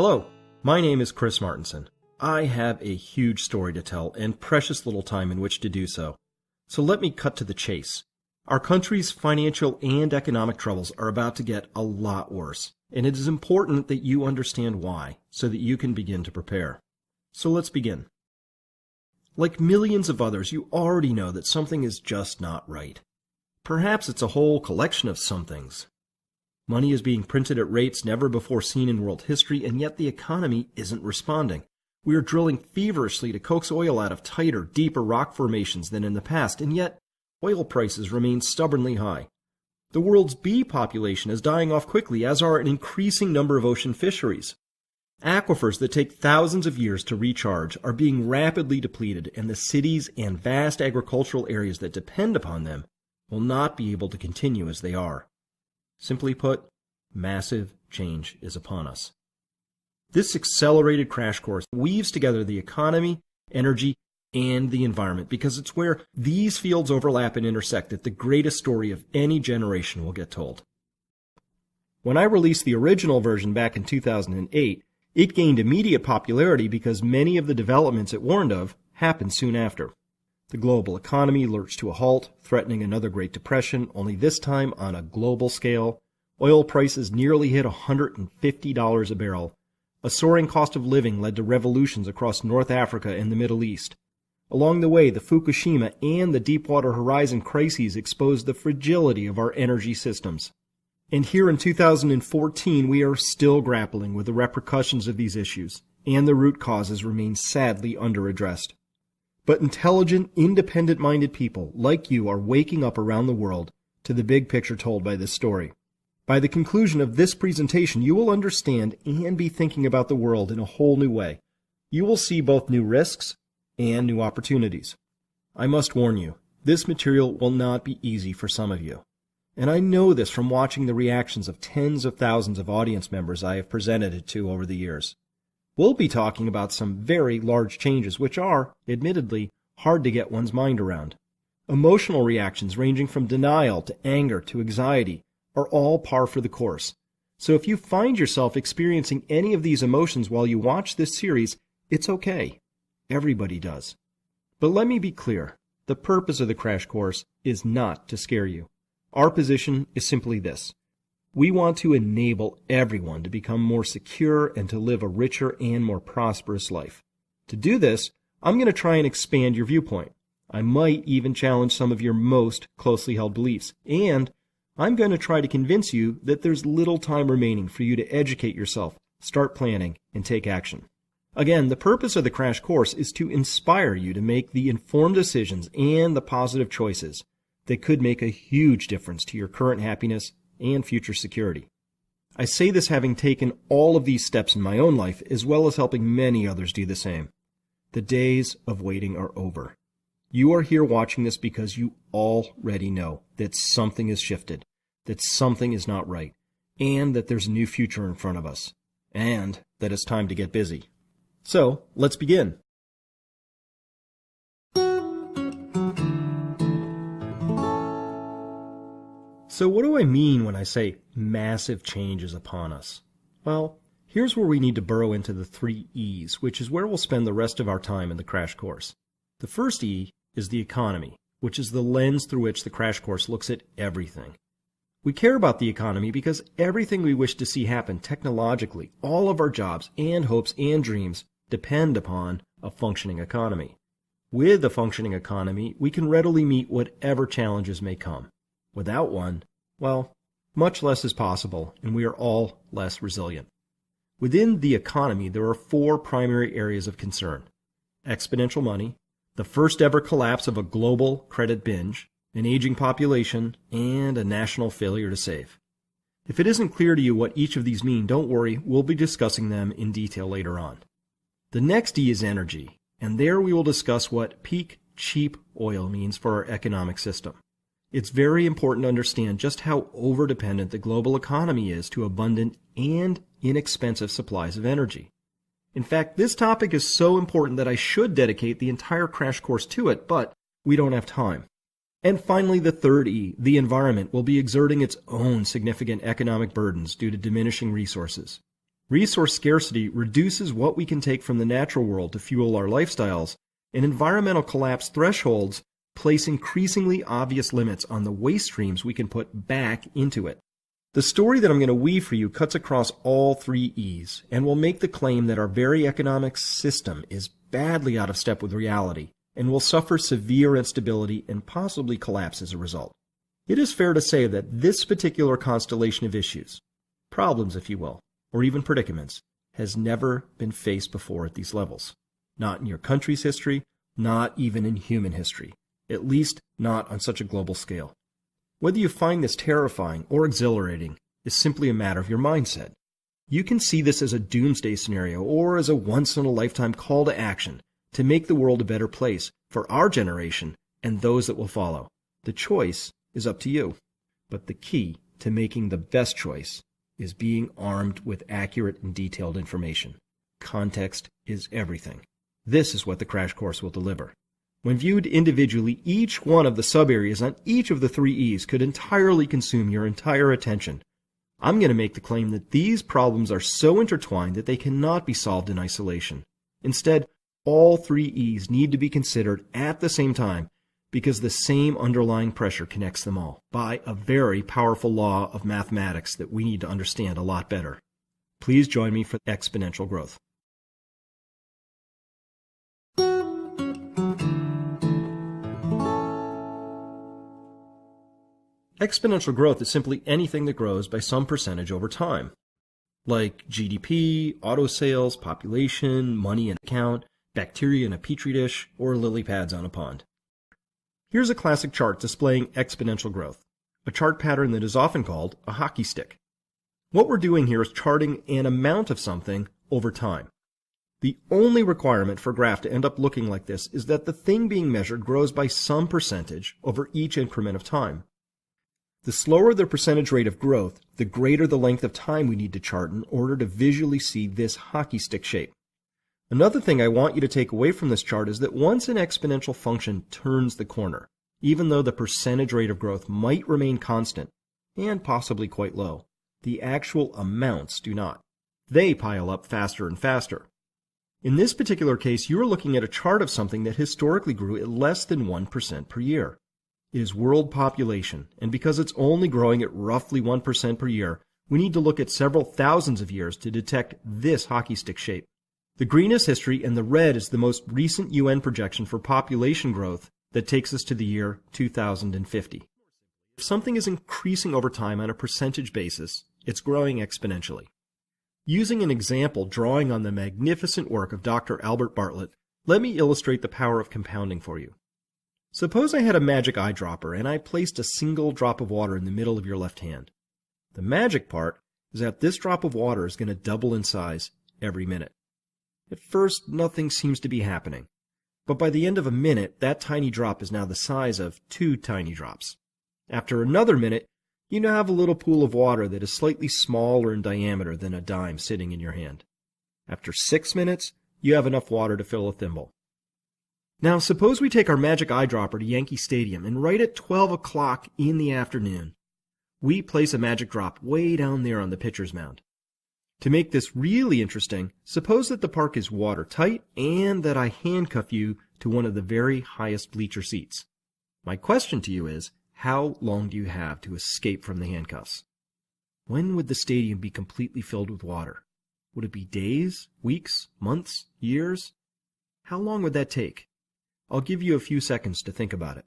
Hello, my name is Chris Martenson. I have a huge story to tell and precious little time in which to do so. So let me cut to the chase. Our country's financial and economic troubles are about to get a lot worse, and it is important that you understand why so that you can begin to prepare. So let's begin. Like millions of others, you already know that something is just not right. Perhaps it's a whole collection of somethings. Money is being printed at rates never before seen in world history, and yet the economy isn't responding. We are drilling feverishly to coax oil out of tighter, deeper rock formations than in the past, and yet oil prices remain stubbornly high. The world's bee population is dying off quickly, as are an increasing number of ocean fisheries. Aquifers that take thousands of years to recharge are being rapidly depleted, and the cities and vast agricultural areas that depend upon them will not be able to continue as they are. Simply put, massive change is upon us. This accelerated crash course weaves together the economy, energy, and the environment because it's where these fields overlap and intersect that the greatest story of any generation will get told. When I released the original version back in 2008, it gained immediate popularity because many of the developments it warned of happened soon after. The global economy lurched to a halt, threatening another Great Depression, only this time on a global scale. Oil prices nearly hit $150 a barrel. A soaring cost of living led to revolutions across North Africa and the Middle East. Along the way, the Fukushima and the Deepwater Horizon crises exposed the fragility of our energy systems. And here in 2014, we are still grappling with the repercussions of these issues, and the root causes remain sadly underaddressed. But intelligent, independent-minded people like you are waking up around the world to the big picture told by this story. By the conclusion of this presentation, you will understand and be thinking about the world in a whole new way. You will see both new risks and new opportunities. I must warn you, this material will not be easy for some of you. And I know this from watching the reactions of tens of thousands of audience members I have presented it to over the years. We'll be talking about some very large changes which are, admittedly, hard to get one's mind around. Emotional reactions ranging from denial to anger to anxiety are all par for the course. So if you find yourself experiencing any of these emotions while you watch this series, it's okay. Everybody does. But let me be clear, the purpose of the crash course is not to scare you. Our position is simply this. We want to enable everyone to become more secure and to live a richer and more prosperous life. To do this, I'm going to try and expand your viewpoint. I might even challenge some of your most closely held beliefs. And I'm going to try to convince you that there's little time remaining for you to educate yourself, start planning, and take action. Again, the purpose of the crash course is to inspire you to make the informed decisions and the positive choices that could make a huge difference to your current happiness and future security. I say this having taken all of these steps in my own life, as well as helping many others do the same. The days of waiting are over. You are here watching this because you already know that something has shifted, that something is not right, and that there's a new future in front of us, and that it's time to get busy. So, let's begin. So what do I mean when I say massive change is upon us? Well, here's where we need to burrow into the 3 E's, which is where we'll spend the rest of our time in the crash course. The first E is the economy, which is the lens through which the crash course looks at everything. We care about the economy because everything we wish to see happen technologically, all of our jobs and hopes and dreams depend upon a functioning economy. With a functioning economy, we can readily meet whatever challenges may come. Without one, well, much less is possible, and we are all less resilient. Within the economy, there are 4 primary areas of concern: exponential money, the first ever collapse of a global credit binge, an aging population, and a national failure to save. If it isn't clear to you what each of these mean, don't worry, we'll be discussing them in detail later on. The next E is energy, and there we will discuss what peak cheap oil means for our economic system. It's very important to understand just how overdependent the global economy is to abundant and inexpensive supplies of energy. In fact, this topic is so important that I should dedicate the entire crash course to it, but we don't have time. And finally, the third E, the environment, will be exerting its own significant economic burdens due to diminishing resources. Resource scarcity reduces what we can take from the natural world to fuel our lifestyles, and environmental collapse thresholds place increasingly obvious limits on the waste streams we can put back into it. The story that I'm going to weave for you cuts across all three E's and will make the claim that our very economic system is badly out of step with reality and will suffer severe instability and possibly collapse as a result. It is fair to say that this particular constellation of issues, problems if you will, or even predicaments, has never been faced before at these levels. Not in your country's history, not even in human history, at least not on such a global scale. Whether you find this terrifying or exhilarating is simply a matter of your mindset. You can see this as a doomsday scenario or as a once-in-a-lifetime call to action to make the world a better place for our generation and those that will follow. The choice is up to you. But the key to making the best choice is being armed with accurate and detailed information. Context is everything. This is what the crash course will deliver. When viewed individually, each one of the sub-areas on each of the three E's could entirely consume your entire attention. I'm going to make the claim that these problems are so intertwined that they cannot be solved in isolation. Instead, all three E's need to be considered at the same time because the same underlying pressure connects them all by a very powerful law of mathematics that we need to understand a lot better. Please join me for exponential growth. Exponential growth is simply anything that grows by some percentage over time, like GDP, auto sales, population, money in account, bacteria in a petri dish, or lily pads on a pond. Here's a classic chart displaying exponential growth, a chart pattern that is often called a hockey stick. What we're doing here is charting an amount of something over time. The only requirement for a graph to end up looking like this is that the thing being measured grows by some percentage over each increment of time. The slower the percentage rate of growth, the greater the length of time we need to chart in order to visually see this hockey stick shape. Another thing I want you to take away from this chart is that once an exponential function turns the corner, even though the percentage rate of growth might remain constant, and possibly quite low, the actual amounts do not. They pile up faster and faster. In this particular case, you are looking at a chart of something that historically grew at less than 1% per year. It is world population, and because it's only growing at roughly 1% per year, we need to look at several thousands of years to detect this hockey stick shape. The green is history, and the red is the most recent UN projection for population growth that takes us to the year 2050. If something is increasing over time on a percentage basis, it's growing exponentially. Using an example drawing on the magnificent work of Dr. Albert Bartlett, let me illustrate the power of compounding for you. Suppose I had a magic eyedropper and I placed a single drop of water in the middle of your left hand. The magic part is that this drop of water is going to double in size every minute. At first, nothing seems to be happening, but by the end of a minute, that tiny drop is now the size of 2 tiny drops. After another minute, you now have a little pool of water that is slightly smaller in diameter than a dime sitting in your hand. After 6 minutes, you have enough water to fill a thimble. Now, suppose we take our magic eyedropper to Yankee Stadium, and right at 12 o'clock in the afternoon, we place a magic drop way down there on the pitcher's mound. To make this really interesting, suppose that the park is watertight and that I handcuff you to one of the very highest bleacher seats. My question to you is, how long do you have to escape from the handcuffs? When would the stadium be completely filled with water? Would it be days, weeks, months, years? How long would that take? I'll give you a few seconds to think about it.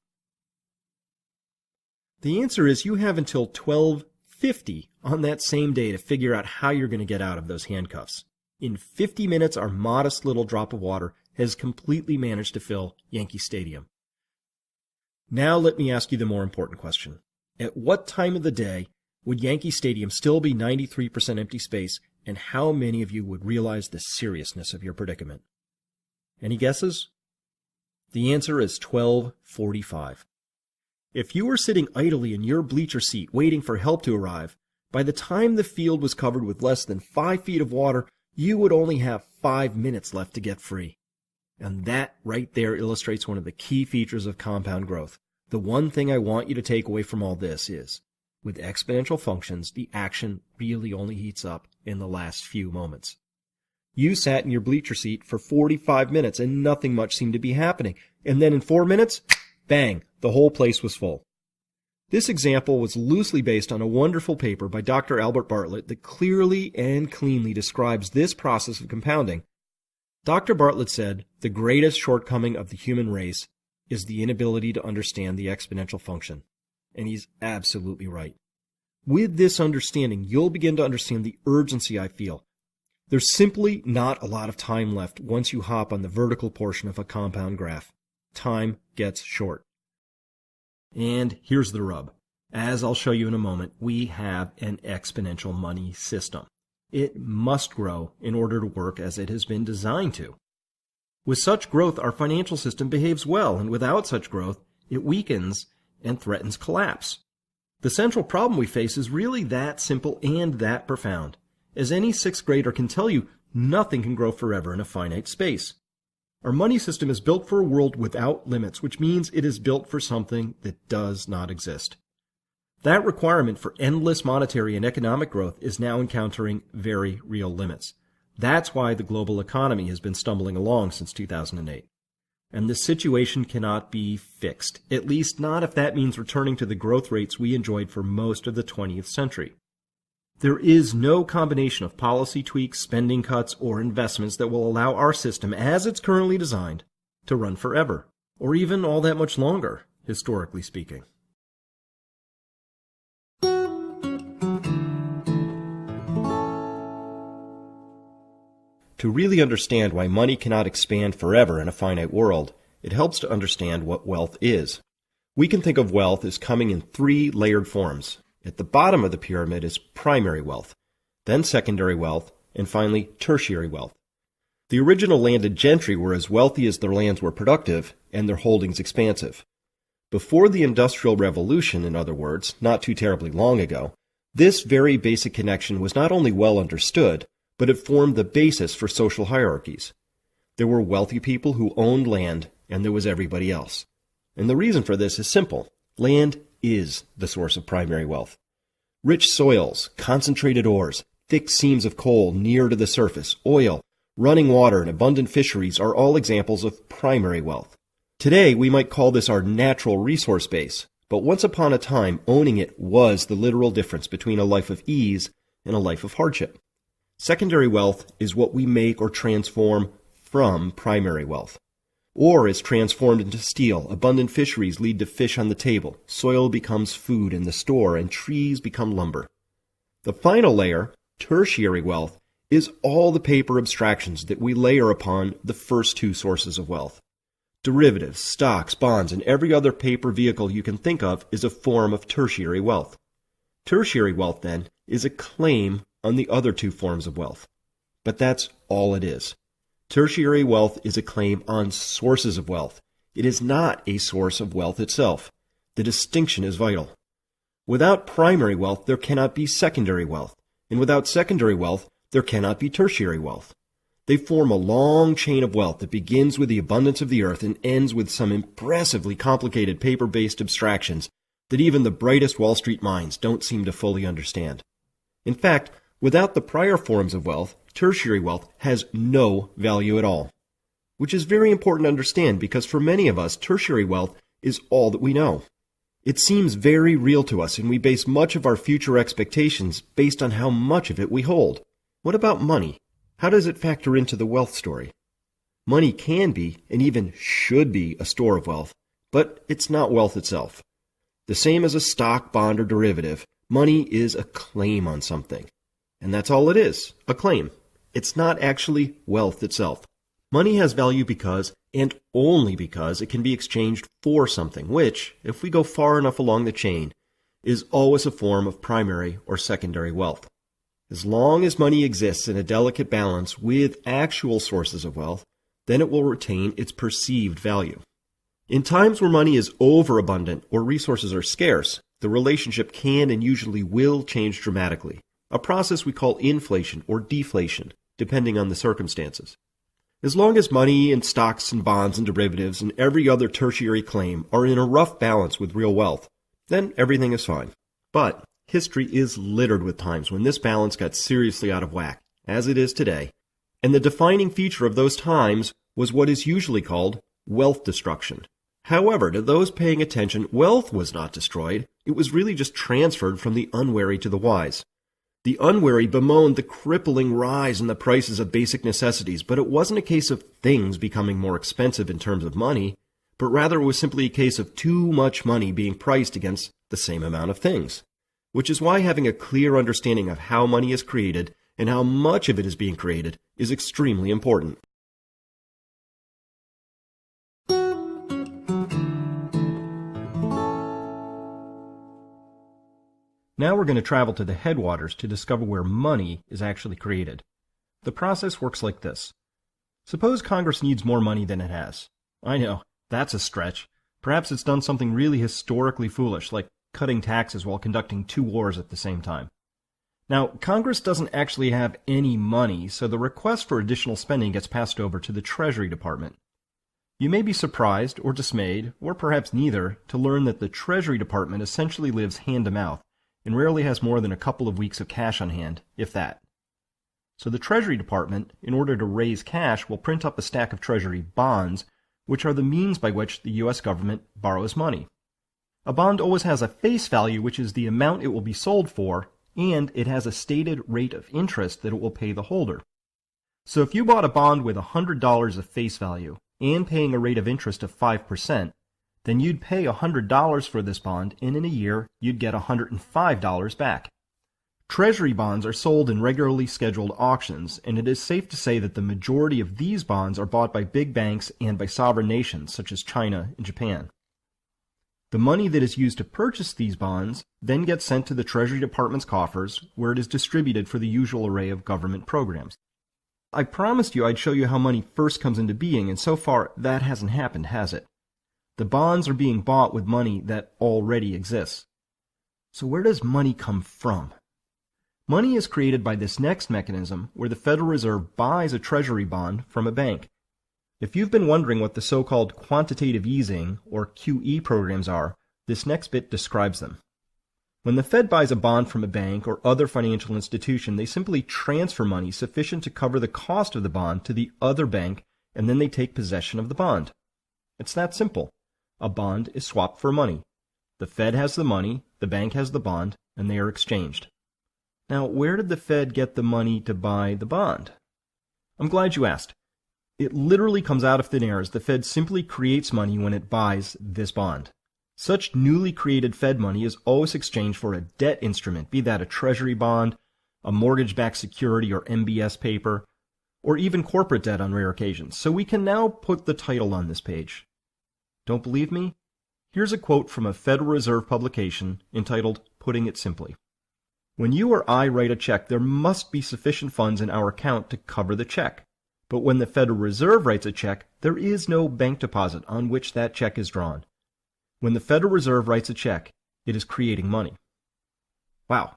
The answer is you have until 12:50 on that same day to figure out how you're going to get out of those handcuffs. In 50 minutes, our modest little drop of water has completely managed to fill Yankee Stadium. Now let me ask you the more important question. At what time of the day would Yankee Stadium still be 93% empty space, and how many of you would realize the seriousness of your predicament? Any guesses? The answer is 12:45. If you were sitting idly in your bleacher seat waiting for help to arrive, by the time the field was covered with less than 5 feet of water, you would only have 5 minutes left to get free. And that right there illustrates one of the key features of compound growth. The one thing I want you to take away from all this is, With exponential functions, the action really only heats up in the last few moments. You sat in your bleacher seat for 45 minutes and nothing much seemed to be happening. And then in 4 minutes, bang, the whole place was full. This example was loosely based on a wonderful paper by Dr. Albert Bartlett that clearly and cleanly describes this process of compounding. Dr. Bartlett said, the greatest shortcoming of the human race is the inability to understand the exponential function. And he's absolutely right. With this understanding, you'll begin to understand the urgency I feel. There's simply not a lot of time left once you hop on the vertical portion of a compound graph. Time gets short. And here's the rub. As I'll show you in a moment, we have an exponential money system. It must grow in order to work as it has been designed to. With such growth, our financial system behaves well, and without such growth, it weakens and threatens collapse. The central problem we face is really that simple and that profound. As any sixth grader can tell you, nothing can grow forever in a finite space. Our money system is built for a world without limits, which means it is built for something that does not exist. That requirement for endless monetary and economic growth is now encountering very real limits. That's why the global economy has been stumbling along since 2008. And this situation cannot be fixed, at least not if that means returning to the growth rates we enjoyed for most of the 20th century. There is no combination of policy tweaks, spending cuts, or investments that will allow our system, as it's currently designed, to run forever, or even all that much longer, historically speaking. To really understand why money cannot expand forever in a finite world, it helps to understand what wealth is. We can think of wealth as coming in three layered forms. At the bottom of the pyramid is primary wealth, then secondary wealth, and finally tertiary wealth. The original landed gentry were as wealthy as their lands were productive and their holdings expansive. Before the Industrial Revolution, in other words, not too terribly long ago, this very basic connection was not only well understood, but it formed the basis for social hierarchies. There were wealthy people who owned land, and there was everybody else. And the reason for this is simple. Land is the source of primary wealth. Rich soils, concentrated ores, thick seams of coal near to the surface, oil, running water, and abundant fisheries are all examples of primary wealth. Today, we might call this our natural resource base, but once upon a time, owning it was the literal difference between a life of ease and a life of hardship. Secondary wealth is what we make or transform from primary wealth. Ore is transformed into steel, abundant fisheries lead to fish on the table, soil becomes food in the store, and trees become lumber. The final layer, tertiary wealth, is all the paper abstractions that we layer upon the first two sources of wealth. Derivatives, stocks, bonds, and every other paper vehicle you can think of is a form of tertiary wealth. Tertiary wealth, then, is a claim on the other two forms of wealth. But that's all it is. Tertiary wealth is a claim on sources of wealth. It is not a source of wealth itself. The distinction is vital. Without primary wealth, there cannot be secondary wealth. And without secondary wealth, there cannot be tertiary wealth. They form a long chain of wealth that begins with the abundance of the earth and ends with some impressively complicated paper-based abstractions that even the brightest Wall Street minds don't seem to fully understand. In fact, without the prior forms of wealth, tertiary wealth has no value at all. Which is very important to understand because for many of us, tertiary wealth is all that we know. It seems very real to us and we base much of our future expectations based on how much of it we hold. What about money? How does it factor into the wealth story? Money can be, and even should be, a store of wealth, but it's not wealth itself. The same as a stock, bond, or derivative, money is a claim on something. And that's all it is, a claim. It's not actually wealth itself. Money has value because, and only because, it can be exchanged for something, which, if we go far enough along the chain, is always a form of primary or secondary wealth. As long as money exists in a delicate balance with actual sources of wealth, then it will retain its perceived value. In times where money is overabundant or resources are scarce, the relationship can and usually will change dramatically, a process we call inflation or deflation, depending on the circumstances. As long as money and stocks and bonds and derivatives and every other tertiary claim are in a rough balance with real wealth, then everything is fine. But History is littered with times when this balance got seriously out of whack, as it is today, and the defining feature of those times was what is usually called wealth destruction. However, to those paying attention, wealth was not destroyed. It was really just transferred from the unwary to the wise. The unwary bemoaned the crippling rise in the prices of basic necessities, but it wasn't a case of things becoming more expensive in terms of money, but rather it was simply a case of too much money being priced against the same amount of things. Which is why having a clear understanding of how money is created and how much of it is being created is extremely important. Now we're going to travel to the headwaters to discover where money is actually created. The process works like this. Suppose Congress needs more money than it has. I know, that's a stretch. Perhaps it's done something really historically foolish, like cutting taxes while conducting 2 wars at the same time. Now, Congress doesn't actually have any money, so the request for additional spending gets passed over to the Treasury Department. You may be surprised or dismayed, or perhaps neither, to learn that the Treasury Department essentially lives hand-to-mouth and rarely has more than a couple of weeks of cash on hand, if that. So the Treasury Department, in order to raise cash, will print up a stack of Treasury bonds, which are the means by which the U.S. government borrows money. A bond always has a face value, which is the amount it will be sold for, and it has a stated rate of interest that it will pay the holder. So if you bought a bond with $100 of face value and paying a rate of interest of 5%, then you'd pay $100 for this bond, and in a year, you'd get $105 back. Treasury bonds are sold in regularly scheduled auctions, and it is safe to say that the majority of these bonds are bought by big banks and by sovereign nations such as China and Japan. The money that is used to purchase these bonds then gets sent to the Treasury Department's coffers, where it is distributed for the usual array of government programs. I promised you I'd show you how money first comes into being, and so far that hasn't happened, has it? The bonds are being bought with money that already exists. So where does money come from? Money is created by this next mechanism, where the Federal Reserve buys a treasury bond from a bank. If you've been wondering what the so-called quantitative easing, or QE programs are, this next bit describes them. When the Fed buys a bond from a bank or other financial institution, they simply transfer money sufficient to cover the cost of the bond to the other bank, and then they take possession of the bond. It's that simple. A bond is swapped for money. The Fed has the money, the bank has the bond, and they are exchanged. Now, where did the Fed get the money to buy the bond? I'm glad you asked. It literally comes out of thin air as the Fed simply creates money when it buys this bond. Such newly created Fed money is always exchanged for a debt instrument, be that a treasury bond, a mortgage-backed security or MBS paper, or even corporate debt on rare occasions. So we can now put the title on this page. Don't believe me? Here's a quote from a Federal Reserve publication entitled Putting It Simply. When you or I write a check, there must be sufficient funds in our account to cover the check. But when the Federal Reserve writes a check, there is no bank deposit on which that check is drawn. When the Federal Reserve writes a check, it is creating money. Wow,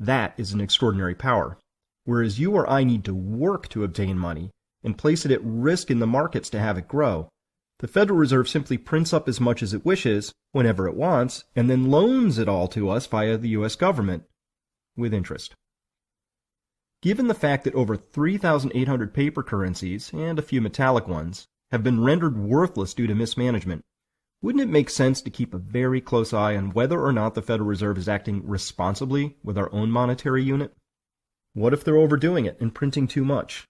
that is an extraordinary power. Whereas you or I need to work to obtain money and place it at risk in the markets to have it grow, the Federal Reserve simply prints up as much as it wishes, whenever it wants, and then loans it all to us via the U.S. government, with interest. Given the fact that over 3,800 paper currencies, and a few metallic ones, have been rendered worthless due to mismanagement, wouldn't it make sense to keep a very close eye on whether or not the Federal Reserve is acting responsibly with our own monetary unit? What if they're overdoing it and printing too much?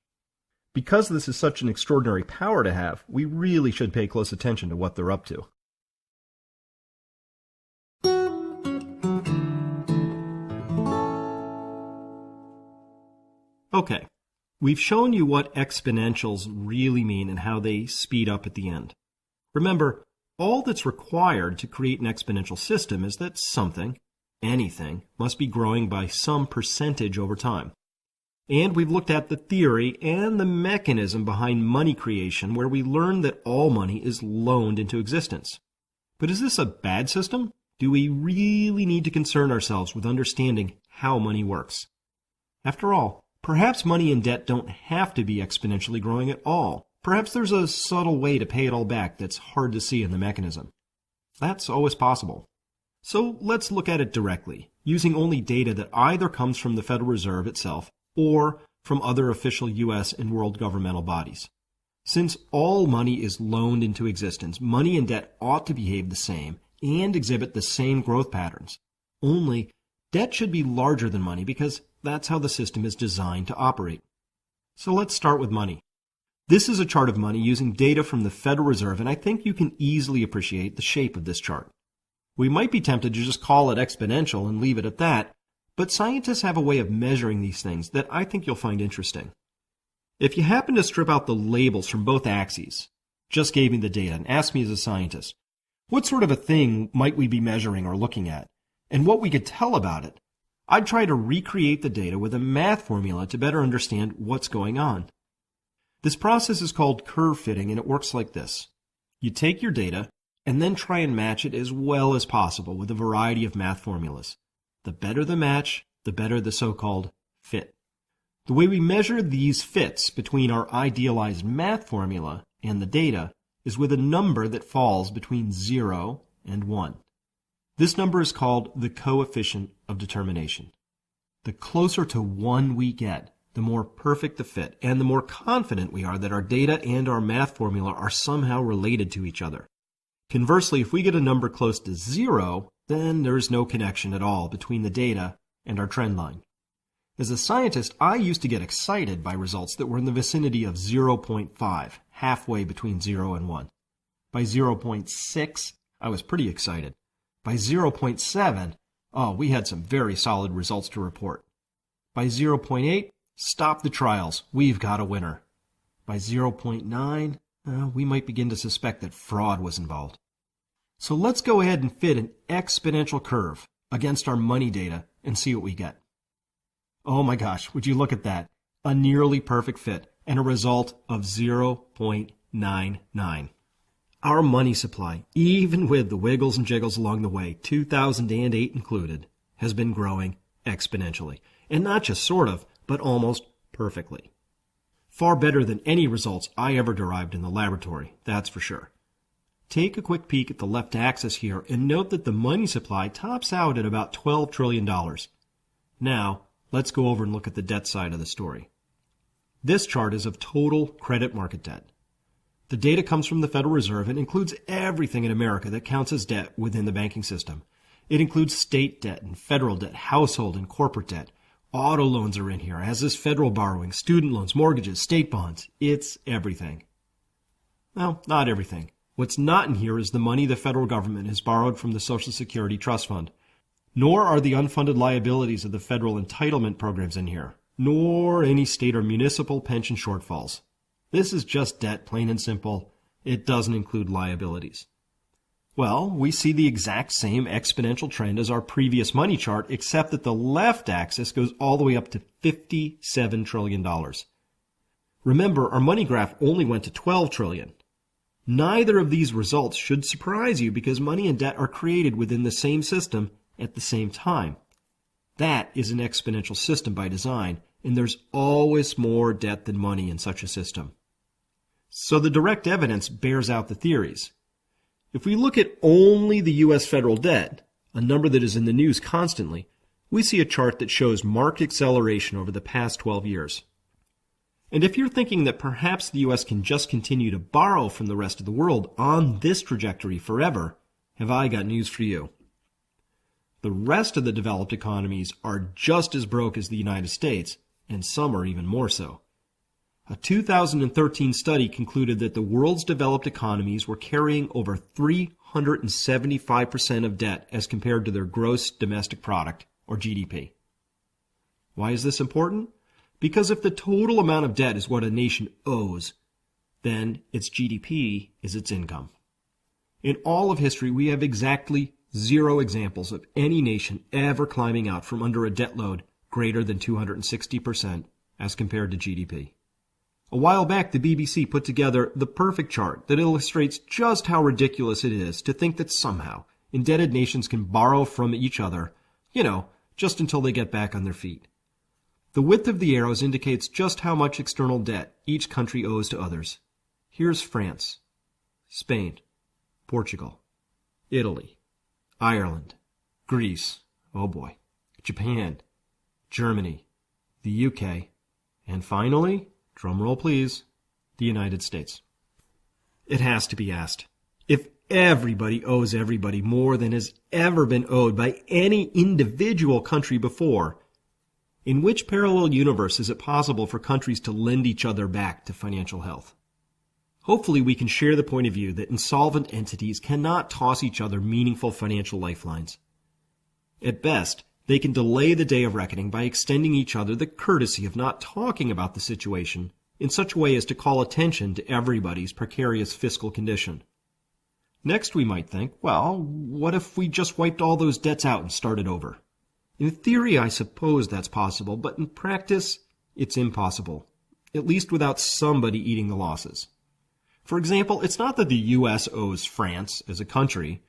Because this is such an extraordinary power to have, we really should pay close attention to what they're up to. Okay, we've shown you what exponentials really mean and how they speed up at the end. Remember, all that's required to create an exponential system is that something, anything, must be growing by some percentage over time. And we've looked at the theory and the mechanism behind money creation, where we learned that all money is loaned into existence. But is this a bad system? Do we really need to concern ourselves with understanding how money works? After all, perhaps money and debt don't have to be exponentially growing at all. Perhaps there's a subtle way to pay it all back that's hard to see in the mechanism. That's always possible. So let's look at it directly, using only data that either comes from the Federal Reserve itself or from other official U.S. and world governmental bodies. Since all money is loaned into existence, money and debt ought to behave the same and exhibit the same growth patterns. Only, debt should be larger than money because that's how the system is designed to operate. So let's start with money. This is a chart of money using data from the Federal Reserve, and I think you can easily appreciate the shape of this chart. We might be tempted to just call it exponential and leave it at that, but scientists have a way of measuring these things that I think you'll find interesting. If you happen to strip out the labels from both axes, just gave me the data and asked me as a scientist, what sort of a thing might we be measuring or looking at, and what we could tell about it, I'd try to recreate the data with a math formula to better understand what's going on. This process is called curve fitting, and it works like this. You take your data and then try and match it as well as possible with a variety of math formulas. The better the match, the better the so-called fit. The way we measure these fits between our idealized math formula and the data is with a number that falls between 0 and 1. This number is called the coefficient of determination. The closer to 1 we get, the more perfect the fit, and the more confident we are that our data and our math formula are somehow related to each other. Conversely, if we get a number close to 0, then there is no connection at all between the data and our trend line. As a scientist, I used to get excited by results that were in the vicinity of 0.5, halfway between 0 and 1. By 0.6, I was pretty excited. By 0.7, we had some very solid results to report. By 0.8, stop the trials, we've got a winner. By 0.9, we might begin to suspect that fraud was involved. So let's go ahead and fit an exponential curve against our money data and see what we get. Oh my gosh, would you look at that? A nearly perfect fit and a result of 0.99. Our money supply, even with the wiggles and jiggles along the way, 2008 included, has been growing exponentially. And not just sort of, but almost perfectly. Far better than any results I ever derived in the laboratory, that's for sure. Take a quick peek at the left axis here and note that the money supply tops out at about $12 trillion. Now, let's go over and look at the debt side of the story. This chart is of total credit market debt. The data comes from the Federal Reserve and includes everything in America that counts as debt within the banking system. It includes state debt and federal debt, household and corporate debt. Auto loans are in here, as is federal borrowing, student loans, mortgages, state bonds. It's everything. Well, not everything. What's not in here is the money the federal government has borrowed from the Social Security Trust Fund. Nor are the unfunded liabilities of the federal entitlement programs in here, nor any state or municipal pension shortfalls. This is just debt, plain and simple. It doesn't include liabilities. Well, we see the exact same exponential trend as our previous money chart, except that the left axis goes all the way up to $57 trillion. Remember, our money graph only went to $12 trillion. Neither of these results should surprise you because money and debt are created within the same system at the same time. That is an exponential system by design, and there's always more debt than money in such a system. So the direct evidence bears out the theories. If we look at only the U.S. federal debt, a number that is in the news constantly, we see a chart that shows marked acceleration over the past 12 years. And if you're thinking that perhaps the U.S. can just continue to borrow from the rest of the world on this trajectory forever, have I got news for you. The rest of the developed economies are just as broke as the United States, and some are even more so. A 2013 study concluded that the world's developed economies were carrying over 375% of debt as compared to their gross domestic product, or GDP. Why is this important? Because if the total amount of debt is what a nation owes, then its GDP is its income. In all of history, we have exactly 0 examples of any nation ever climbing out from under a debt load greater than 260% as compared to GDP. A while back, the BBC put together the perfect chart that illustrates just how ridiculous it is to think that somehow indebted nations can borrow from each other, just until they get back on their feet. The width of the arrows indicates just how much external debt each country owes to others. Here's France, Spain, Portugal, Italy, Ireland, Greece, oh boy, Japan, Germany, the UK, and finally, drumroll please, the United States. It has to be asked, if everybody owes everybody more than has ever been owed by any individual country before, in which parallel universe is it possible for countries to lend each other back to financial health? Hopefully we can share the point of view that insolvent entities cannot toss each other meaningful financial lifelines. At best, they can delay the day of reckoning by extending each other the courtesy of not talking about the situation in such a way as to call attention to everybody's precarious fiscal condition. Next we might think, well, what if we just wiped all those debts out and started over? In theory, I suppose that's possible, but in practice, it's impossible, at least without somebody eating the losses. For example, it's not that the U.S. owes France as a country,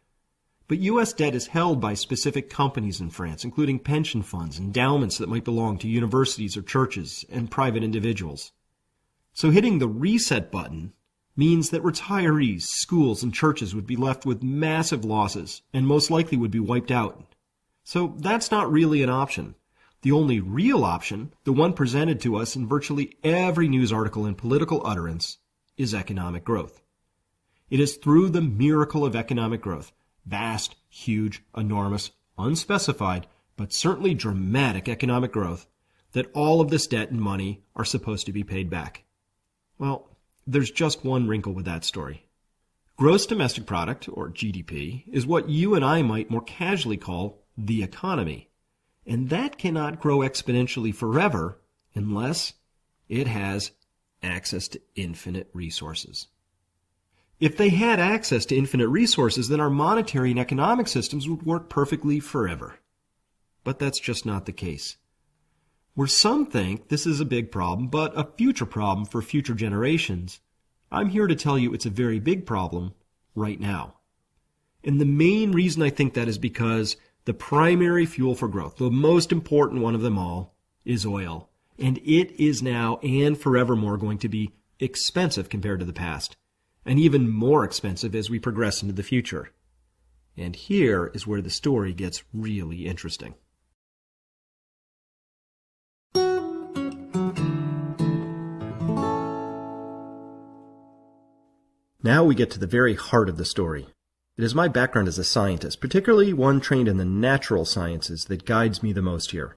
but U.S. debt is held by specific companies in France, including pension funds, endowments that might belong to universities or churches, and private individuals. So hitting the reset button means that retirees, schools, and churches would be left with massive losses and most likely would be wiped out. So that's not really an option. The only real option, the one presented to us in virtually every news article and political utterance, is economic growth. It is through the miracle of economic growth, vast, huge, enormous, unspecified, but certainly dramatic economic growth, that all of this debt and money are supposed to be paid back. Well, there's just one wrinkle with that story. Gross domestic product, or GDP, is what you and I might more casually call the economy. And that cannot grow exponentially forever unless it has access to infinite resources. If they had access to infinite resources, then our monetary and economic systems would work perfectly forever. But that's just not the case. Where some think this is a big problem, but a future problem for future generations, I'm here to tell you it's a very big problem right now. And the main reason I think that is because the primary fuel for growth, the most important one of them all, is oil. And it is now and forevermore going to be expensive compared to the past, and even more expensive as we progress into the future. And here is where the story gets really interesting. Now we get to the very heart of the story. It is my background as a scientist, particularly one trained in the natural sciences, that guides me the most here.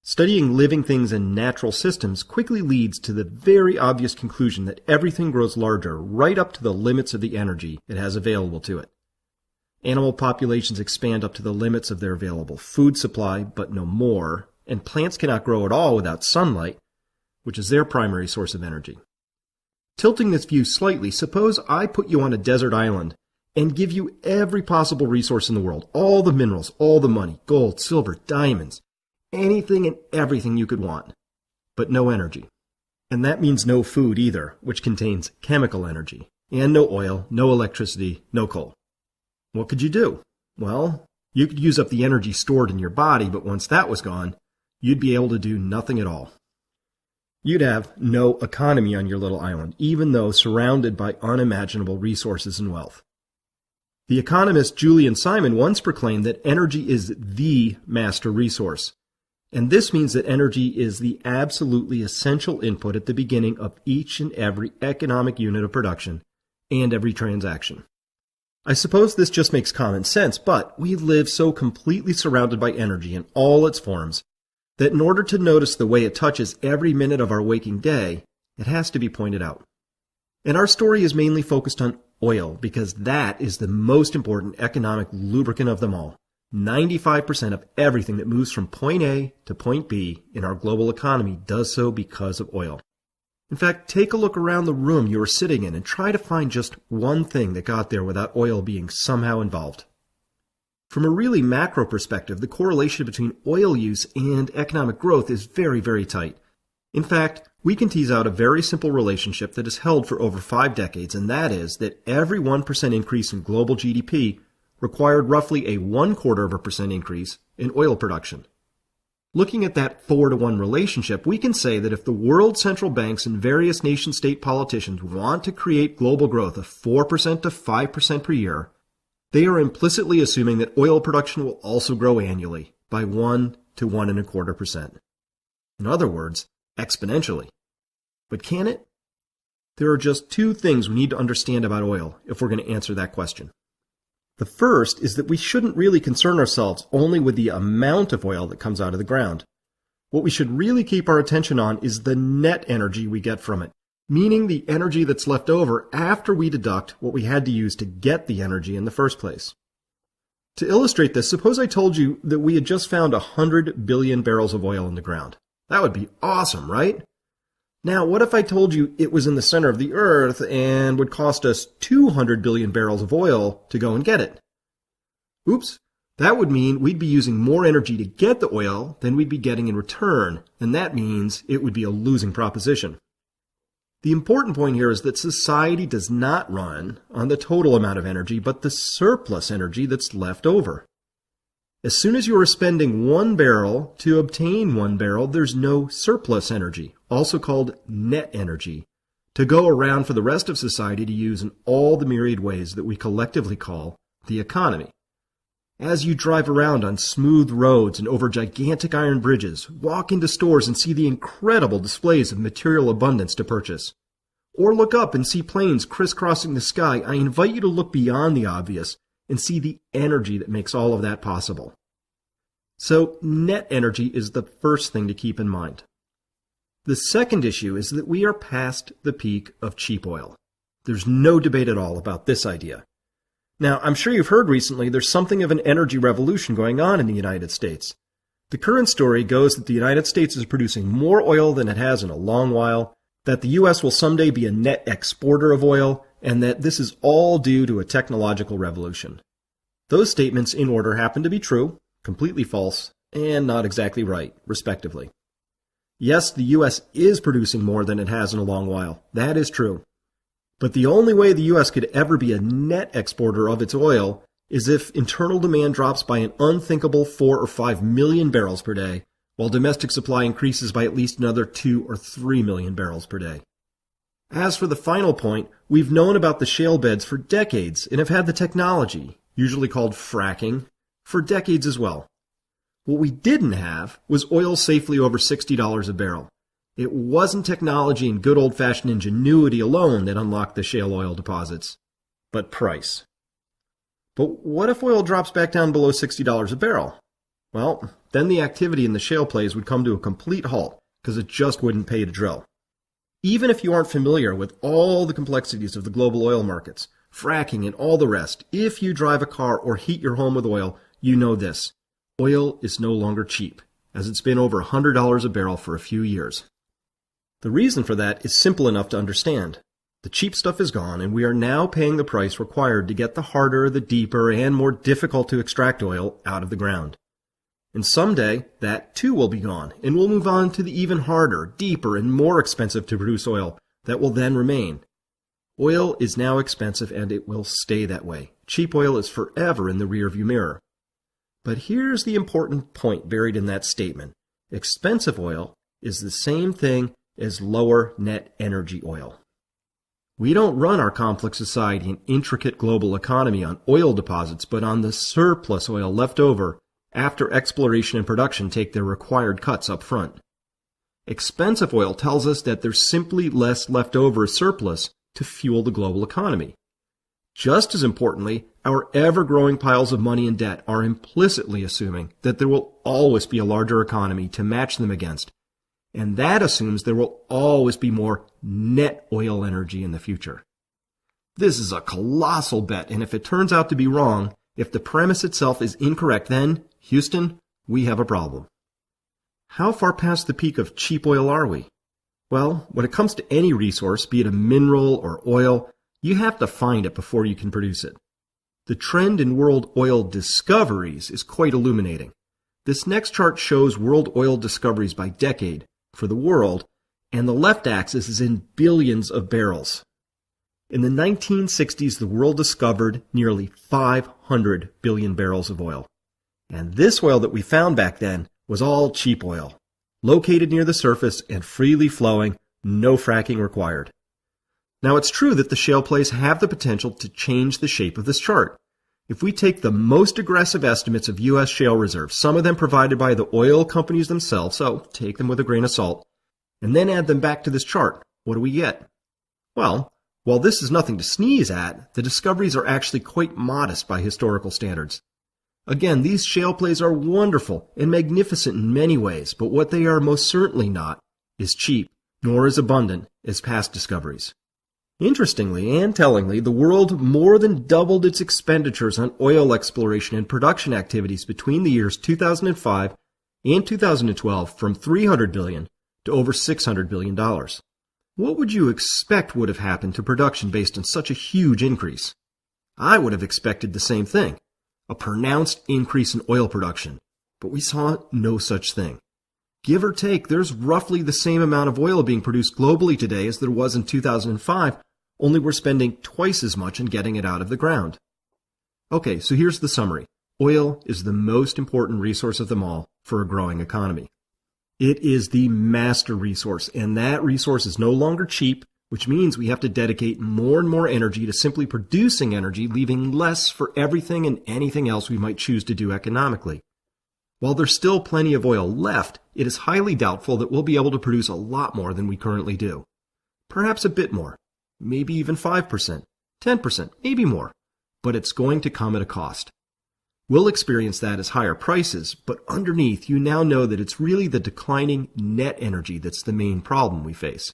Studying living things and natural systems quickly leads to the very obvious conclusion that everything grows larger right up to the limits of the energy it has available to it. Animal populations expand up to the limits of their available food supply, but no more, and plants cannot grow at all without sunlight, which is their primary source of energy. Tilting this view slightly, suppose I put you on a desert island and give you every possible resource in the world, all the minerals, all the money, gold, silver, diamonds, anything and everything you could want, but no energy. And that means no food either, which contains chemical energy, and no oil, no electricity, no coal. What could you do? Well, you could use up the energy stored in your body, but once that was gone, you'd be able to do nothing at all. You'd have no economy on your little island, even though surrounded by unimaginable resources and wealth. The economist Julian Simon once proclaimed that energy is the master resource. And this means that energy is the absolutely essential input at the beginning of each and every economic unit of production and every transaction. I suppose this just makes common sense, but we live so completely surrounded by energy in all its forms that in order to notice the way it touches every minute of our waking day, it has to be pointed out. And our story is mainly focused on oil because that is the most important economic lubricant of them all. 95% of everything that moves from point A to point B in our global economy does so because of oil. In fact, take a look around the room you are sitting in and try to find just one thing that got there without oil being somehow involved. From a really macro perspective, the correlation between oil use and economic growth is very, very tight. In fact, we can tease out a very simple relationship that has held for over 5 decades, and that is that every 1% increase in global GDP required roughly a 0.25% increase in oil production. Looking at that 4-to-1 relationship, we can say that if the world central banks and various nation-state politicians want to create global growth of 4% to 5% per year, They are implicitly assuming that oil production will also grow annually by 1 to 1.25%. In other words, exponentially. But can it? There are just two things we need to understand about oil if we're going to answer that question. The first is that we shouldn't really concern ourselves only with the amount of oil that comes out of the ground. What we should really keep our attention on is the net energy we get from it, meaning the energy that's left over after we deduct what we had to use to get the energy in the first place. To illustrate this, suppose I told you that we had just found 100 billion barrels of oil in the ground. That would be awesome, right? Now, what if I told you it was in the center of the earth and would cost us 200 billion barrels of oil to go and get it? Oops, that would mean we'd be using more energy to get the oil than we'd be getting in return, and that means it would be a losing proposition. The important point here is that society does not run on the total amount of energy, but the surplus energy that's left over. As soon as you are spending 1 barrel to obtain 1 barrel, there's no surplus energy, also called net energy, to go around for the rest of society to use in all the myriad ways that we collectively call the economy. As you drive around on smooth roads and over gigantic iron bridges, walk into stores and see the incredible displays of material abundance to purchase, or look up and see planes crisscrossing the sky, I invite you to look beyond the obvious and see the energy that makes all of that possible. So, net energy is the first thing to keep in mind. The second issue is that we are past the peak of cheap oil. There's no debate at all about this idea. Now, I'm sure you've heard recently there's something of an energy revolution going on in the United States. The current story goes that the United States is producing more oil than it has in a long while, that the U.S. will someday be a net exporter of oil, and that this is all due to a technological revolution. Those statements in order happen to be true, completely false, and not exactly right, respectively. Yes, the U.S. is producing more than it has in a long while. That is true. But the only way the U.S. could ever be a net exporter of its oil is if internal demand drops by an unthinkable 4 or 5 million barrels per day, while domestic supply increases by at least another 2 or 3 million barrels per day. As for the final point, we've known about the shale beds for decades and have had the technology, usually called fracking, for decades as well. What we didn't have was oil safely over $60 a barrel. It wasn't technology and good old-fashioned ingenuity alone that unlocked the shale oil deposits, but price. But what if oil drops back down below $60 a barrel? Well, then the activity in the shale plays would come to a complete halt because it just wouldn't pay to drill. Even if you aren't familiar with all the complexities of the global oil markets, fracking and all the rest, if you drive a car or heat your home with oil, you know this. Oil is no longer cheap, as it's been over $100 a barrel for a few years. The reason for that is simple enough to understand. The cheap stuff is gone, and we are now paying the price required to get the harder, the deeper, and more difficult to extract oil out of the ground. And someday, that too will be gone, and we'll move on to the even harder, deeper, and more expensive to produce oil that will then remain. Oil is now expensive, and it will stay that way. Cheap oil is forever in the rearview mirror. But here's the important point buried in that statement. Expensive oil is the same thing as lower net energy oil. We don't run our complex society and intricate global economy on oil deposits, but on the surplus oil left over after exploration and production take their required cuts up front. Expensive oil tells us that there's simply less left over as surplus to fuel the global economy. Just as importantly, our ever-growing piles of money and debt are implicitly assuming that there will always be a larger economy to match them against, and that assumes there will always be more net oil energy in the future. This is a colossal bet, and if it turns out to be wrong, if the premise itself is incorrect, then, Houston, we have a problem. How far past the peak of cheap oil are we? Well, when it comes to any resource, be it a mineral or oil, you have to find it before you can produce it. The trend in world oil discoveries is quite illuminating. This next chart shows world oil discoveries by decade for the world, and the left axis is in billions of barrels. In the 1960s, the world discovered nearly 500 billion barrels of oil. And this oil that we found back then was all cheap oil, located near the surface and freely flowing, no fracking required. Now, it's true that the shale plays have the potential to change the shape of this chart. If we take the most aggressive estimates of U.S. shale reserves, some of them provided by the oil companies themselves, so take them with a grain of salt, and then add them back to this chart, what do we get? Well, while this is nothing to sneeze at, the discoveries are actually quite modest by historical standards. Again, these shale plays are wonderful and magnificent in many ways, but what they are most certainly not is cheap, nor as abundant as past discoveries. Interestingly and tellingly, the world more than doubled its expenditures on oil exploration and production activities between the years 2005 and 2012 from $300 billion to over $600 billion. What would you expect would have happened to production based on such a huge increase? I would have expected the same thing, a pronounced increase in oil production, but we saw no such thing. Give or take, there's roughly the same amount of oil being produced globally today as there was in 2005, only we're spending twice as much in getting it out of the ground. Okay, so here's the summary. Oil is the most important resource of them all for a growing economy. It is the master resource, and that resource is no longer cheap, which means we have to dedicate more and more energy to simply producing energy, leaving less for everything and anything else we might choose to do economically. While there's still plenty of oil left, it is highly doubtful that we'll be able to produce a lot more than we currently do. Perhaps a bit more, maybe even 5%, 10%, maybe more, but it's going to come at a cost. We'll experience that as higher prices, but underneath you now know that it's really the declining net energy that's the main problem we face.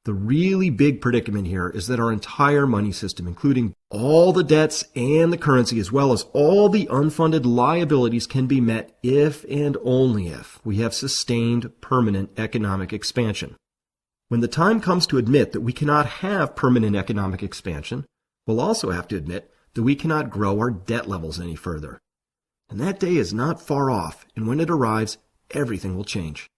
The really big predicament here is that our entire money system, including all the debts and the currency, as well as all the unfunded liabilities, can be met if and only if we have sustained permanent economic expansion. When the time comes to admit that we cannot have permanent economic expansion, we'll also have to admit that we cannot grow our debt levels any further. And that day is not far off, and when it arrives, everything will change.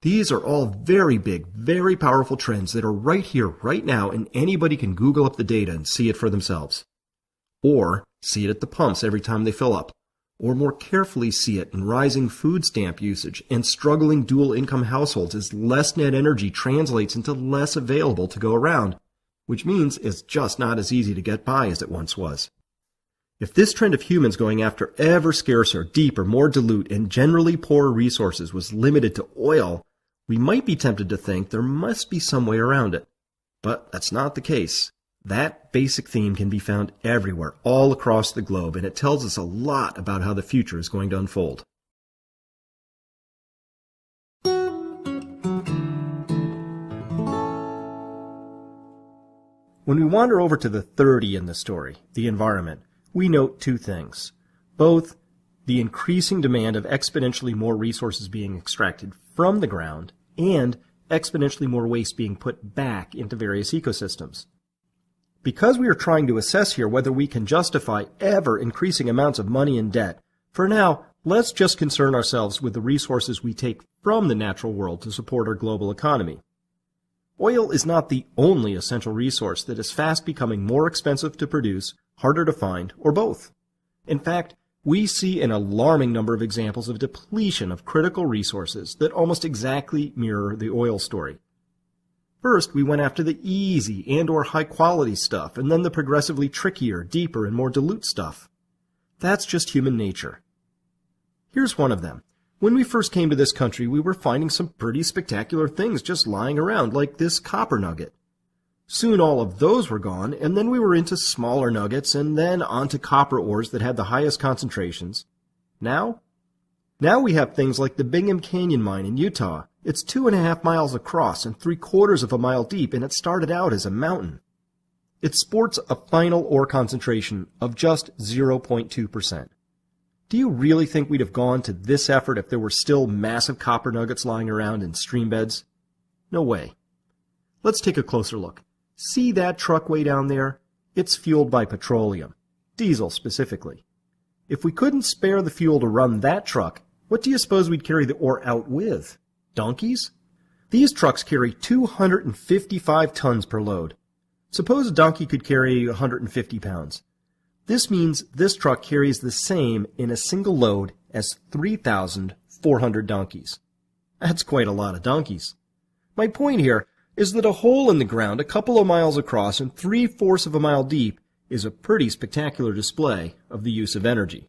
These are all very big, very powerful trends that are right here, right now, and anybody can Google up the data and see it for themselves. Or see it at the pumps every time they fill up. Or more carefully see it in rising food stamp usage and struggling dual-income households as less net energy translates into less available to go around, which means it's just not as easy to get by as it once was. If this trend of humans going after ever scarcer, deeper, more dilute, and generally poorer resources was limited to oil, we might be tempted to think there must be some way around it. But that's not the case. That basic theme can be found everywhere, all across the globe, and it tells us a lot about how the future is going to unfold. When we wander over to the 30 in the story, the environment, we note two things. Both the increasing demand of exponentially more resources being extracted from the ground and exponentially more waste being put back into various ecosystems. Because we are trying to assess here whether we can justify ever increasing amounts of money and debt, for now, let's just concern ourselves with the resources we take from the natural world to support our global economy. Oil is not the only essential resource that is fast becoming more expensive to produce, harder to find, or both. In fact, we see an alarming number of examples of depletion of critical resources that almost exactly mirror the oil story. First, we went after the easy and/or high-quality stuff, and then the progressively trickier, deeper, and more dilute stuff. That's just human nature. Here's one of them. When we first came to this country, we were finding some pretty spectacular things just lying around, like this copper nugget. Soon all of those were gone, and then we were into smaller nuggets, and then onto copper ores that had the highest concentrations. Now we have things like the Bingham Canyon mine in Utah. It's 2.5 miles across and 3/4 of a mile deep, and it started out as a mountain. It sports a final ore concentration of just 0.2%. Do you really think we'd have gone to this effort if there were still massive copper nuggets lying around in stream beds? No way. Let's take a closer look. See that truck way down there? It's fueled by petroleum, diesel specifically. If we couldn't spare the fuel to run that truck, what do you suppose we'd carry the ore out with? Donkeys? These trucks carry 255 tons per load. Suppose a donkey could carry 150 pounds. This means this truck carries the same in a single load as 3,400 donkeys. That's quite a lot of donkeys. My point here is that a hole in the ground a couple of miles across and 3/4 of a mile deep is a pretty spectacular display of the use of energy.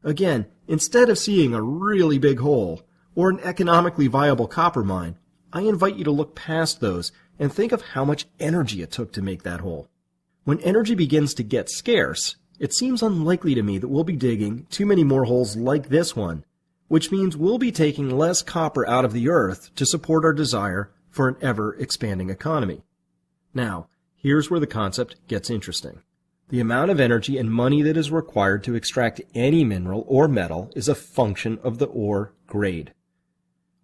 Again, instead of seeing a really big hole or an economically viable copper mine, I invite you to look past those and think of how much energy it took to make that hole. When energy begins to get scarce, it seems unlikely to me that we'll be digging too many more holes like this one, which means we'll be taking less copper out of the earth to support our desire for an ever-expanding economy. Now, here's where the concept gets interesting. The amount of energy and money that is required to extract any mineral or metal is a function of the ore grade.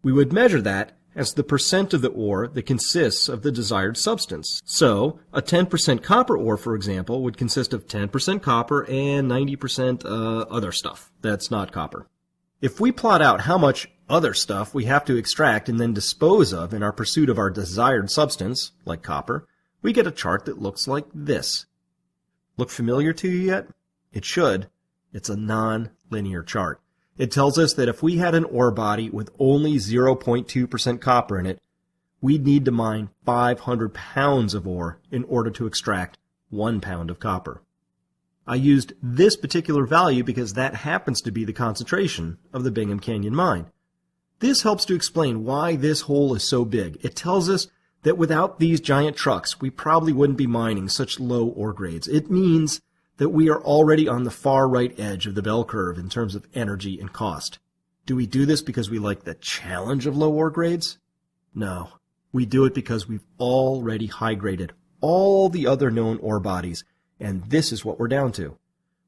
We would measure that as the percent of the ore that consists of the desired substance. So, a 10% copper ore, for example, would consist of 10% copper and 90% other stuff that's not copper. If we plot out how much other stuff we have to extract and then dispose of in our pursuit of our desired substance, like copper, we get a chart that looks like this. Look familiar to you yet? It should. It's a non-linear chart. It tells us that if we had an ore body with only 0.2% copper in it, we'd need to mine 500 pounds of ore in order to extract 1 pound of copper. I used this particular value because that happens to be the concentration of the Bingham Canyon mine. This helps to explain why this hole is so big. It tells us that without these giant trucks, we probably wouldn't be mining such low ore grades. It means that we are already on the far right edge of the bell curve in terms of energy and cost. Do we do this because we like the challenge of low ore grades? No. We do it because we've already high-graded all the other known ore bodies, and this is what we're down to.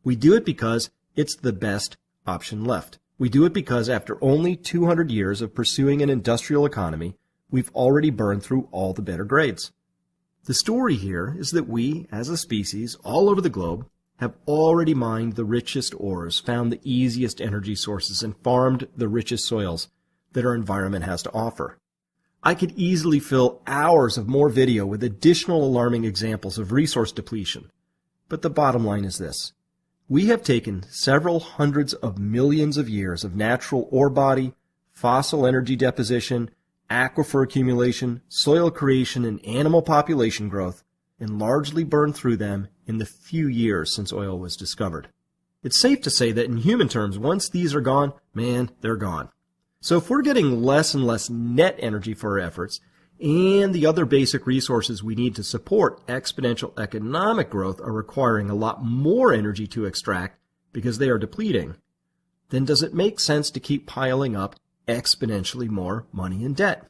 We do it because it's the best option left. We do it because after only 200 years of pursuing an industrial economy, we've already burned through all the better grades. The story here is that we, as a species, all over the globe, have already mined the richest ores, found the easiest energy sources, and farmed the richest soils that our environment has to offer. I could easily fill hours of more video with additional alarming examples of resource depletion. But the bottom line is this. We have taken several hundreds of millions of years of natural ore body, fossil energy deposition, aquifer accumulation, soil creation, and animal population growth, and largely burned through them in the few years since oil was discovered. It's safe to say that in human terms, once these are gone, man, they're gone. So if we're getting less and less net energy for our efforts, and the other basic resources we need to support exponential economic growth are requiring a lot more energy to extract because they are depleting, then does it make sense to keep piling up exponentially more money and debt?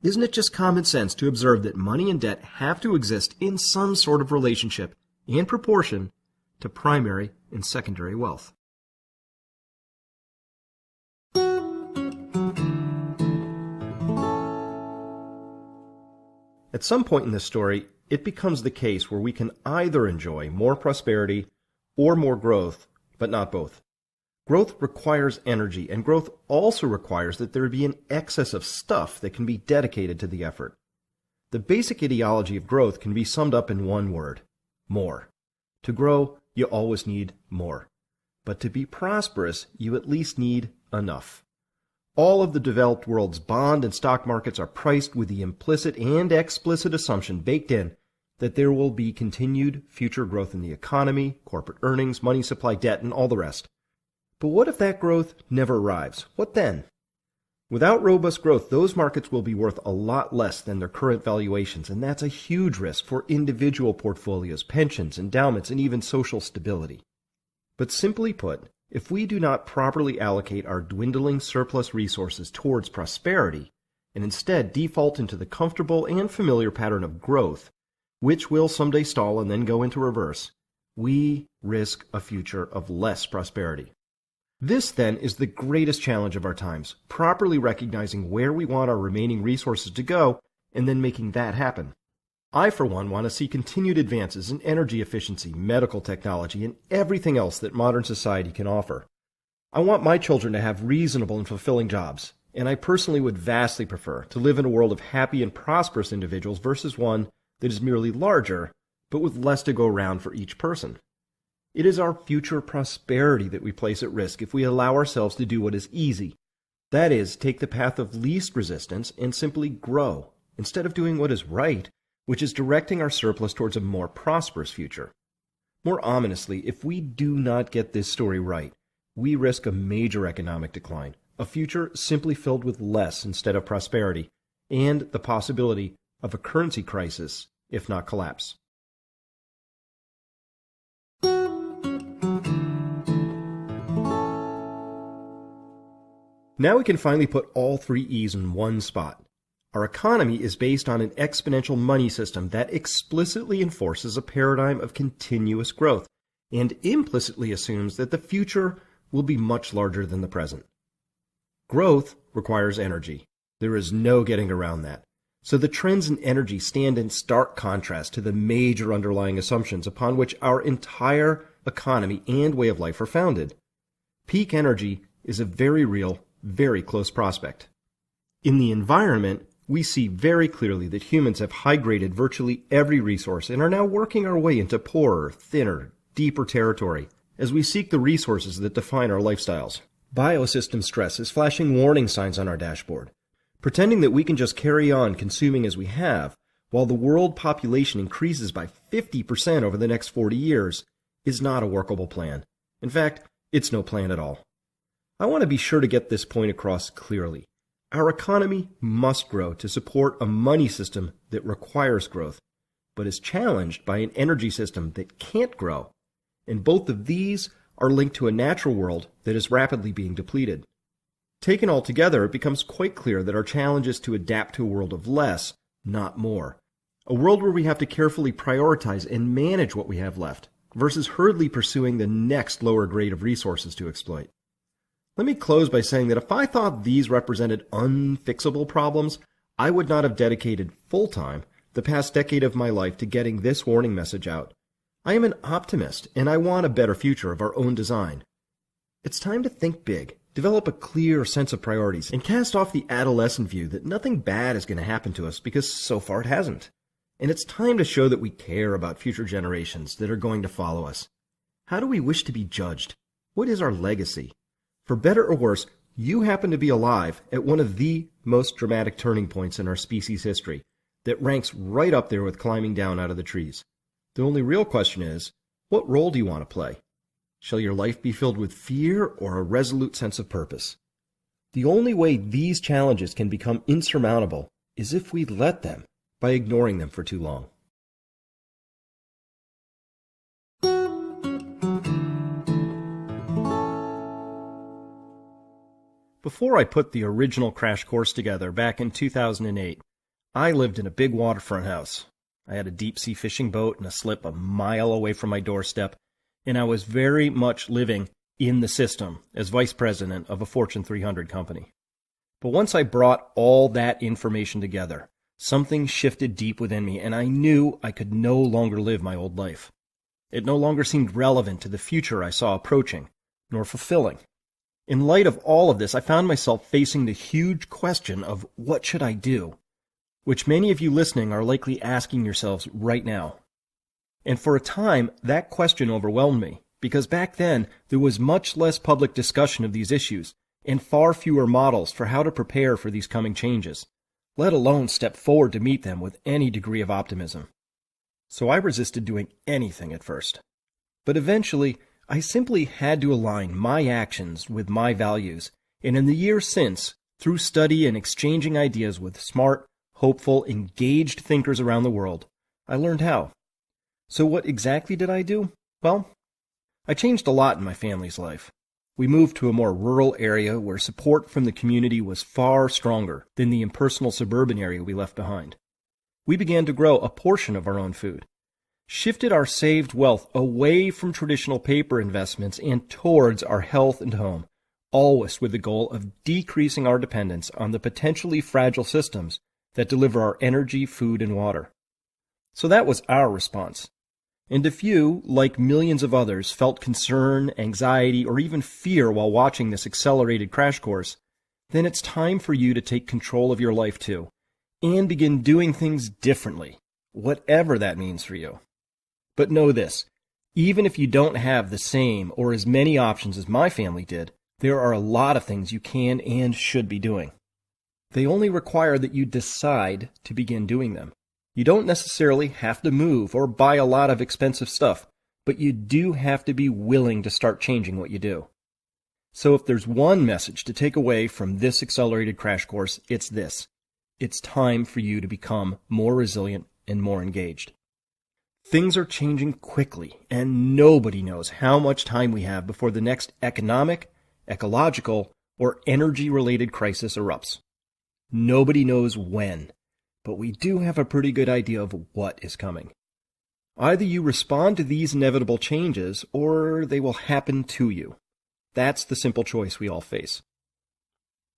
Isn't it just common sense to observe that money and debt have to exist in some sort of relationship and proportion to primary and secondary wealth? At some point in this story, it becomes the case where we can either enjoy more prosperity or more growth, but not both. Growth requires energy, and growth also requires that there be an excess of stuff that can be dedicated to the effort. The basic ideology of growth can be summed up in one word: more. To grow, you always need more. But to be prosperous, you at least need enough. All of the developed world's bond and stock markets are priced with the implicit and explicit assumption baked in that there will be continued future growth in the economy, corporate earnings, money supply, debt, and all the rest. But what if that growth never arrives? What then? Without robust growth, those markets will be worth a lot less than their current valuations, and that's a huge risk for individual portfolios, pensions, endowments, and even social stability. But simply put, if we do not properly allocate our dwindling surplus resources towards prosperity, and instead default into the comfortable and familiar pattern of growth, which will someday stall and then go into reverse, we risk a future of less prosperity. This, then, is the greatest challenge of our times, properly recognizing where we want our remaining resources to go and then making that happen. I, for one, want to see continued advances in energy efficiency, medical technology, and everything else that modern society can offer. I want my children to have reasonable and fulfilling jobs, and I personally would vastly prefer to live in a world of happy and prosperous individuals versus one that is merely larger, but with less to go around for each person. It is our future prosperity that we place at risk if we allow ourselves to do what is easy. That is, take the path of least resistance and simply grow, instead of doing what is right, which is directing our surplus towards a more prosperous future. More ominously, if we do not get this story right, we risk a major economic decline, a future simply filled with less instead of prosperity, and the possibility of a currency crisis, if not collapse. Now we can finally put all three E's in one spot. Our economy is based on an exponential money system that explicitly enforces a paradigm of continuous growth and implicitly assumes that the future will be much larger than the present. Growth requires energy. There is no getting around that. So the trends in energy stand in stark contrast to the major underlying assumptions upon which our entire economy and way of life are founded. Peak energy is a very real, very close prospect. In the environment, we see very clearly that humans have high-graded virtually every resource and are now working our way into poorer, thinner, deeper territory as we seek the resources that define our lifestyles. Biosystem stress is flashing warning signs on our dashboard. Pretending that we can just carry on consuming as we have, while the world population increases by 50% over the next 40 years, is not a workable plan. In fact, it's no plan at all. I want to be sure to get this point across clearly. Our economy must grow to support a money system that requires growth, but is challenged by an energy system that can't grow. And both of these are linked to a natural world that is rapidly being depleted. Taken all together, it becomes quite clear that our challenge is to adapt to a world of less, not more. A world where we have to carefully prioritize and manage what we have left, versus hurriedly pursuing the next lower grade of resources to exploit. Let me close by saying that if I thought these represented unfixable problems, I would not have dedicated full time the past decade of my life to getting this warning message out. I am an optimist, and I want a better future of our own design. It's time to think big, develop a clear sense of priorities, and cast off the adolescent view that nothing bad is going to happen to us because so far it hasn't. And it's time to show that we care about future generations that are going to follow us. How do we wish to be judged? What is our legacy? For better or worse, you happen to be alive at one of the most dramatic turning points in our species' history that ranks right up there with climbing down out of the trees. The only real question is, what role do you want to play? Shall your life be filled with fear or a resolute sense of purpose? The only way these challenges can become insurmountable is if we let them, by ignoring them for too long. Before I put the original crash course together back in 2008, I lived in a big waterfront house. I had a deep-sea fishing boat and a slip a mile away from my doorstep, and I was very much living in the system as vice president of a Fortune 300 company. But once I brought all that information together, something shifted deep within me, and I knew I could no longer live my old life. It no longer seemed relevant to the future I saw approaching, nor fulfilling. In light of all of this, I found myself facing the huge question of what should I do, which many of you listening are likely asking yourselves right now. And for a time, that question overwhelmed me, because back then there was much less public discussion of these issues, and far fewer models for how to prepare for these coming changes, let alone step forward to meet them with any degree of optimism. So I resisted doing anything at first. But eventually, I simply had to align my actions with my values, and in the years since, through study and exchanging ideas with smart, hopeful, engaged thinkers around the world, I learned how. So what exactly did I do? Well, I changed a lot in my family's life. We moved to a more rural area where support from the community was far stronger than the impersonal suburban area we left behind. We began to grow a portion of our own food, shifted our saved wealth away from traditional paper investments and towards our health and home, always with the goal of decreasing our dependence on the potentially fragile systems that deliver our energy, food, and water. So that was our response. And if you, like millions of others, felt concern, anxiety, or even fear while watching this accelerated crash course, then it's time for you to take control of your life too, and begin doing things differently, whatever that means for you. But know this, even if you don't have the same or as many options as my family did, there are a lot of things you can and should be doing. They only require that you decide to begin doing them. You don't necessarily have to move or buy a lot of expensive stuff, but you do have to be willing to start changing what you do. So if there's one message to take away from this accelerated crash course, it's this. It's time for you to become more resilient and more engaged. Things are changing quickly, and nobody knows how much time we have before the next economic, ecological, or energy-related crisis erupts. Nobody knows when, but we do have a pretty good idea of what is coming. Either you respond to these inevitable changes, or they will happen to you. That's the simple choice we all face.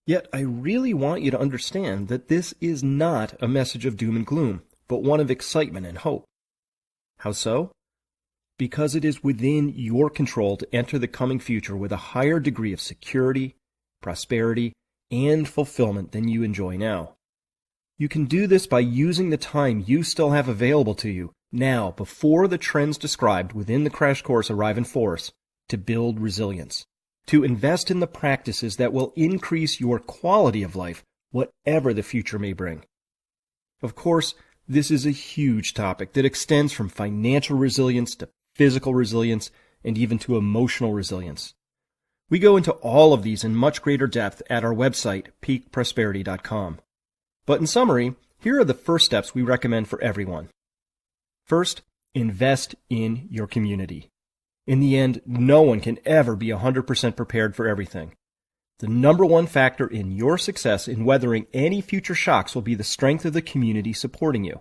Yet I really want you to understand that this is not a message of doom and gloom, but one of excitement and hope. How so? Because it is within your control to enter the coming future with a higher degree of security, prosperity, and fulfillment than you enjoy now. You can do this by using the time you still have available to you now before the trends described within the crash course arrive in force to build resilience, to invest in the practices that will increase your quality of life, whatever the future may bring. Of course, this is a huge topic that extends from financial resilience to physical resilience and even to emotional resilience. We go into all of these in much greater depth at our website, peakprosperity.com. But in summary, here are the first steps we recommend for everyone. First, invest in your community. In the end, no one can ever be 100% prepared for everything. The number one factor in your success in weathering any future shocks will be the strength of the community supporting you.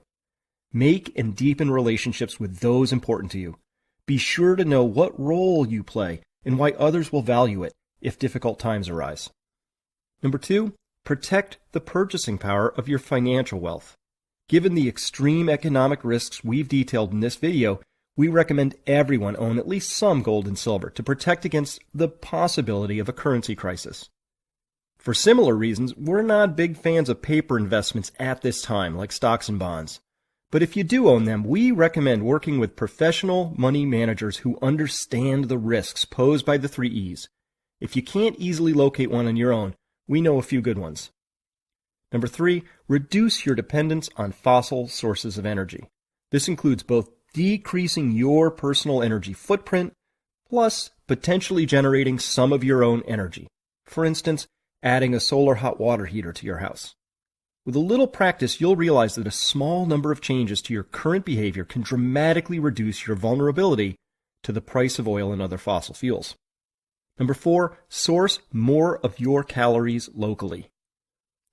Make and deepen relationships with those important to you. Be sure to know what role you play and why others will value it if difficult times arise. Number 2, protect the purchasing power of your financial wealth. Given the extreme economic risks we've detailed in this video, we recommend everyone own at least some gold and silver to protect against the possibility of a currency crisis. For similar reasons, we're not big fans of paper investments at this time, like stocks and bonds. But if you do own them, we recommend working with professional money managers who understand the risks posed by the 3 E's. If you can't easily locate one on your own, we know a few good ones. Number 3, reduce your dependence on fossil sources of energy. This includes both decreasing your personal energy footprint, plus potentially generating some of your own energy. For instance, adding a solar hot water heater to your house. With a little practice, you'll realize that a small number of changes to your current behavior can dramatically reduce your vulnerability to the price of oil and other fossil fuels. Number 4, source more of your calories locally.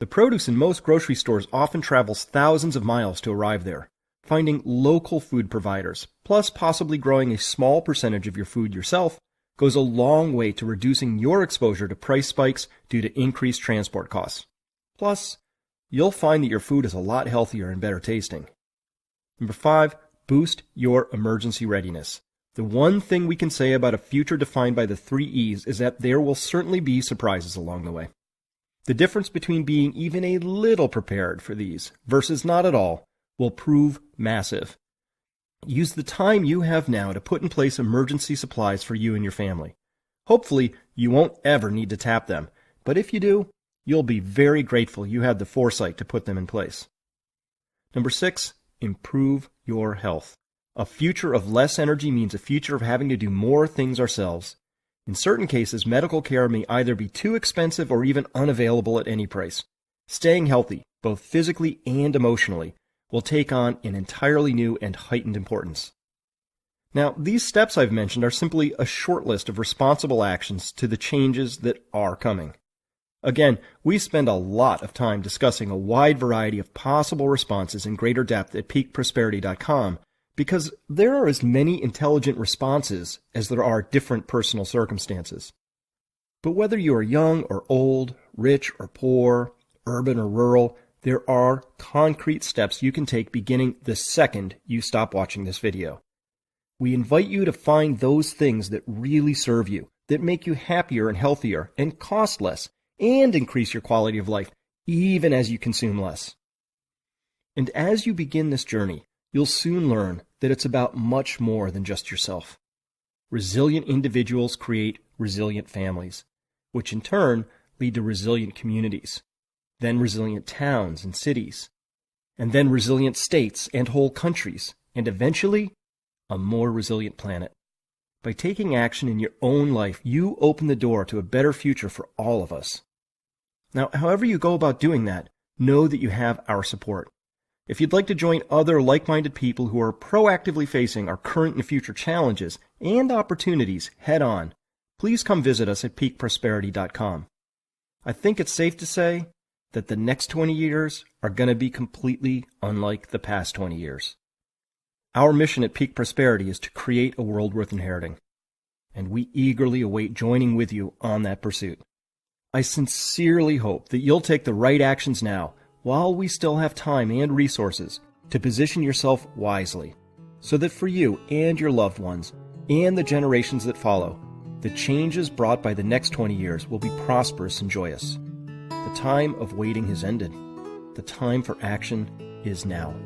The produce in most grocery stores often travels thousands of miles to arrive there. Finding local food providers, plus possibly growing a small percentage of your food yourself, goes a long way to reducing your exposure to price spikes due to increased transport costs. Plus, you'll find that your food is a lot healthier and better tasting. Number 5, boost your emergency readiness. The one thing we can say about a future defined by the 3 E's is that there will certainly be surprises along the way. The difference between being even a little prepared for these versus not at all will prove massive. Use the time you have now to put in place emergency supplies for you and your family. Hopefully, you won't ever need to tap them, but if you do, you'll be very grateful you had the foresight to put them in place. Number 6, improve your health. A future of less energy means a future of having to do more things ourselves. In certain cases, medical care may either be too expensive or even unavailable at any price. Staying healthy, both physically and emotionally, will take on an entirely new and heightened importance. Now, these steps I've mentioned are simply a short list of responsible actions to the changes that are coming. Again, we spend a lot of time discussing a wide variety of possible responses in greater depth at peakprosperity.com because there are as many intelligent responses as there are different personal circumstances. But whether you are young or old, rich or poor, urban or rural, there are concrete steps you can take beginning the second you stop watching this video. We invite you to find those things that really serve you, that make you happier and healthier and cost less, and increase your quality of life, even as you consume less. And as you begin this journey, you'll soon learn that it's about much more than just yourself. Resilient individuals create resilient families, which in turn lead to resilient communities, then resilient towns and cities, and then resilient states and whole countries, and eventually, a more resilient planet. By taking action in your own life, you open the door to a better future for all of us. Now, however you go about doing that, know that you have our support. If you'd like to join other like-minded people who are proactively facing our current and future challenges and opportunities head-on, please come visit us at peakprosperity.com. I think it's safe to say that the next 20 years are going to be completely unlike the past 20 years. Our mission at Peak Prosperity is to create a world worth inheriting, and we eagerly await joining with you on that pursuit. I sincerely hope that you'll take the right actions now while we still have time and resources to position yourself wisely so that for you and your loved ones and the generations that follow, the changes brought by the next 20 years will be prosperous and joyous. The time of waiting has ended. The time for action is now.